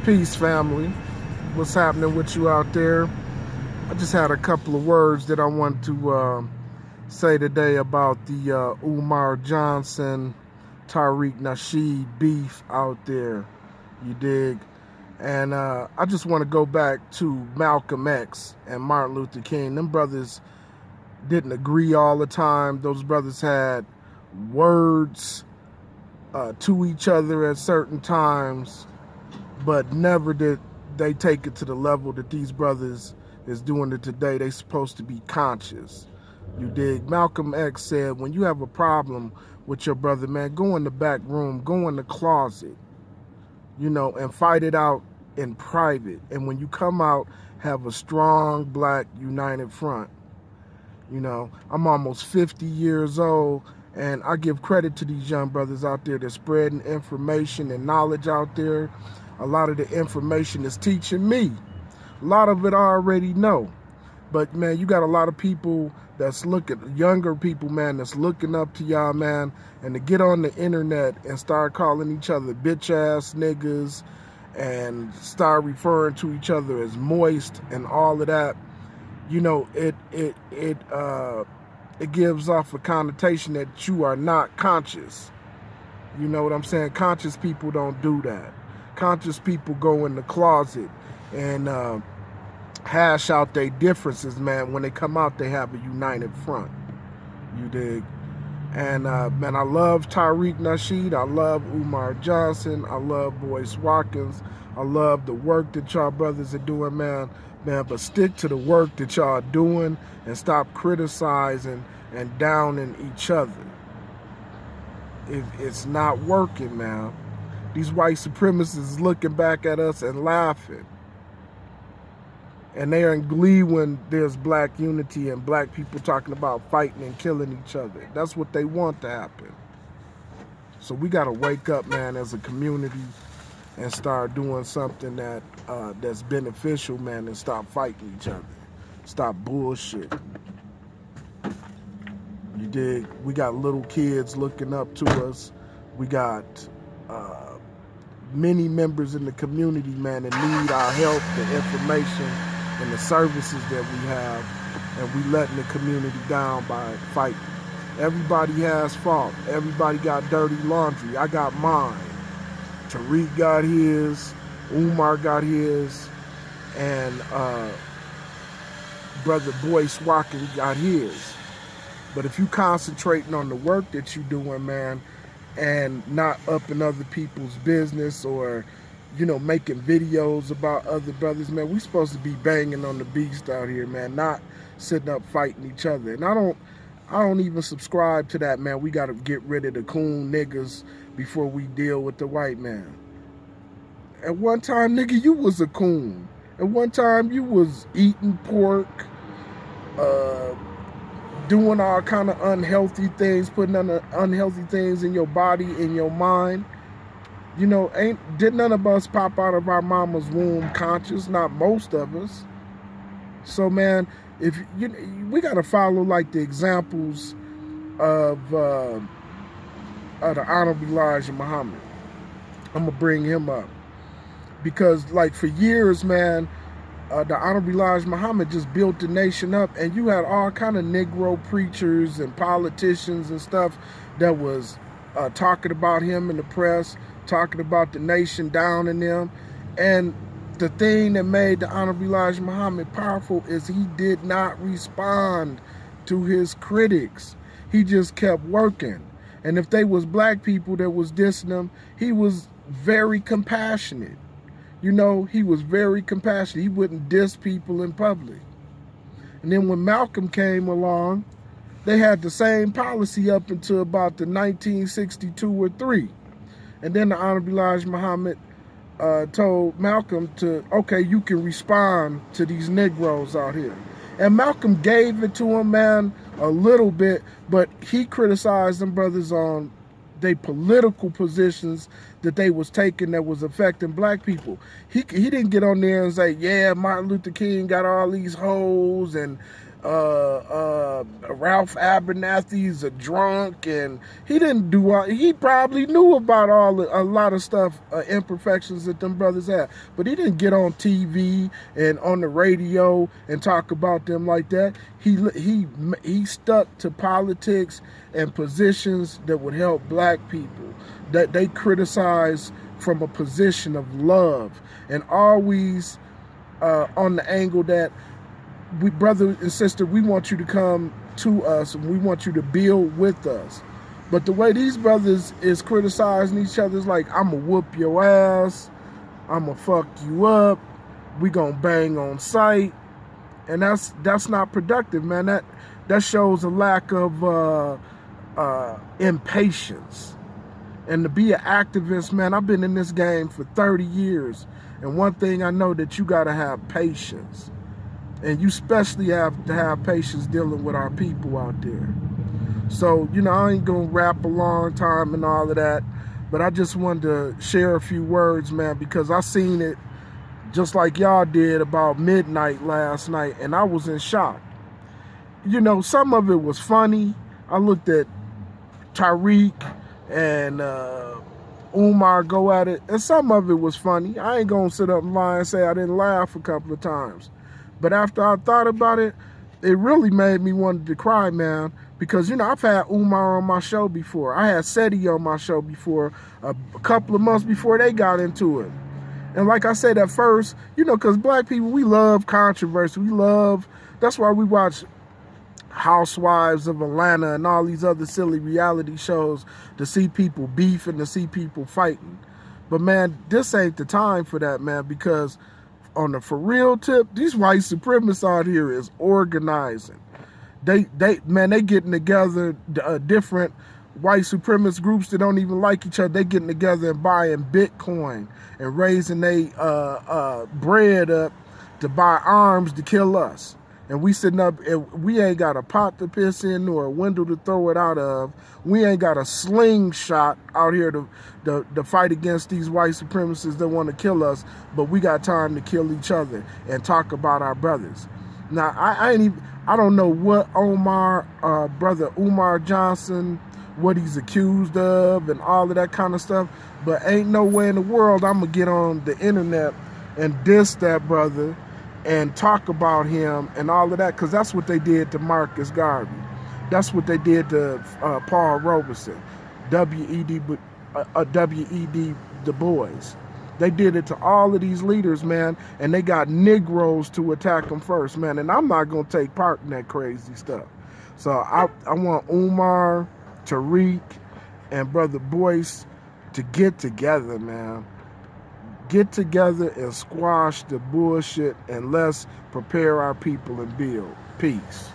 Peace, family. What's happening with you out there? I just had a couple of words that I want to say today about the Umar Johnson, Tariq Nasheed beef out there. You dig? And I just want to go back to Malcolm X and Martin Luther King. Them brothers didn't agree all the time. Those brothers had words to each other at certain times, but never did they take it to the level that these brothers is doing it today. They supposed to be conscious. You dig? Malcolm X said, when you have a problem with your brother, man, go in the back room, go in the closet, and fight it out in private. And when you come out, have a strong black united front. I'm almost 50 years old, and I give credit to these young brothers out there that's spreading information and knowledge out there. A lot of the information is teaching me. A lot of it I already know. But, man, you got a lot of people that's younger people, man, that's looking up to y'all, man, and to get on the internet and start calling each other bitch-ass niggas and start referring to each other as moist and all of that. It gives off a connotation that you are not conscious. You know what I'm saying? Conscious people don't do that. Conscious people go in the closet and hash out their differences, man. When they come out, they have a united front. You dig? And man, I love Tariq Nasheed. I love Umar Johnson. I love Boyce Watkins. I love the work that y'all brothers are doing, man. But stick to the work that y'all doing and stop criticizing and downing each other. It's not working, man. These white supremacists looking back at us and laughing. And they are in glee when there's black unity and black people talking about fighting and killing each other. That's what they want to happen. So we got to wake up, man, as a community and start doing something that's beneficial, man, and stop fighting each other. Stop bullshit. You dig? We got little kids looking up to us. We got many members in the community, man, that need our help, the information, and the services that we have, and we letting the community down by fighting. Everybody has fault. Everybody got dirty laundry. I got mine. Tariq got his, Umar got his, and brother Boyce Watkins got his. But if you concentrating on the work that you doing, man, and not up in other people's business or, making videos about other brothers, man, we supposed to be banging on the beast out here, man, not sitting up fighting each other. And I don't even subscribe to that, man. We got to get rid of the coon niggas before we deal with the white man. At one time, nigga, you was a coon. At one time, you was eating pork, doing all kind of unhealthy things, putting unhealthy things in your body, in your mind. Did none of us pop out of our mama's womb conscious? Not most of us. So, man, we gotta follow like the examples of the Honorable Elijah Muhammad. I'm gonna bring him up because, like, for years, man, the Honorable Elijah Muhammad just built the nation up, and you had all kind of Negro preachers and politicians and stuff that was talking about him in the press, talking about the nation down in them. And the thing that made the Honorable Elijah Muhammad powerful is he did not respond to his critics. He just kept working. And if they was black people that was dissing him, he was very compassionate. He was very compassionate. He wouldn't diss people in public. And then when Malcolm came along, they had the same policy up until about the 1962 or 3. And then the Honorable Elijah Muhammad told Malcolm okay, you can respond to these Negroes out here. And Malcolm gave it to him, man, a little bit, but he criticized them brothers on their political positions that they was taking that was affecting black people. He didn't get on there and say, yeah, Martin Luther King got all these hoes and Ralph Abernathy's a drunk, and he didn't do all, he probably knew about a lot of stuff, imperfections that them brothers had, but he didn't get on TV and on the radio and talk about them like that. He stuck to politics and positions that would help black people, that they criticize from a position of love, and always on the angle that we, brother and sister, we want you to come to us and we want you to build with us. But the way these brothers is criticizing each other is like, I'ma whoop your ass, I'ma fuck you up, we gonna bang on sight. And that's not productive, man. That shows a lack of impatience. And to be an activist, man, I've been in this game for 30 years. And one thing I know, that you gotta have patience. And you especially have to have patience dealing with our people out there. So, I ain't gonna rap a long time and all of that, but I just wanted to share a few words, man, because I seen it just like y'all did about midnight last night, and I was in shock. Some of it was funny. I looked at Tariq and Umar go at it, and some of it was funny. I ain't gonna sit up and lie and say I didn't laugh a couple of times. But after I thought about it, it really made me want to cry, man. Because, I've had Umar on my show before. I had Seti on my show before, a couple of months before they got into it. And like I said at first, because black people, we love controversy. That's why we watch Housewives of Atlanta and all these other silly reality shows, to see people beef and to see people fighting. But, man, this ain't the time for that, man, because on the for real tip, these white supremacists out here is organizing. They getting together, different white supremacist groups that don't even like each other. They getting together and buying Bitcoin and raising their bread up to buy arms to kill us. And we sitting up, and we ain't got a pot to piss in nor a window to throw it out of. We ain't got a slingshot out here to fight against these white supremacists that want to kill us, but we got time to kill each other and talk about our brothers. Now, I don't know what brother Umar Johnson, what he's accused of and all of that kind of stuff, but ain't no way in the world I'm going to get on the internet and diss that brother and talk about him and all of that, because that's what they did to Marcus Garvey. That's what they did to Paul Robeson, W.E.D. Du Bois. They did it to all of these leaders, man, and they got Negroes to attack them first, man, and I'm not going to take part in that crazy stuff. So I want Umar, Tariq, and Brother Boyce to get together, man. Get together and squash the bullshit, and let's prepare our people and build. Peace.